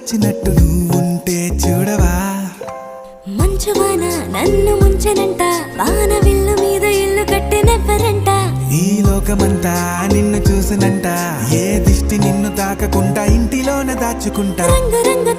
వచ్చినట్టు నువ్వుంటే చూడవా మంచువాన నన్ను ముంచనంట వాన విల్లు మీద ఇల్లు కట్టినెవ్వరంట ఈ లోకమంతా నిన్ను చూసినంట ఏ దిష్టి నిన్ను తాకకుండా ఇంటిలోన దాచుకుంటా రంగు రంగు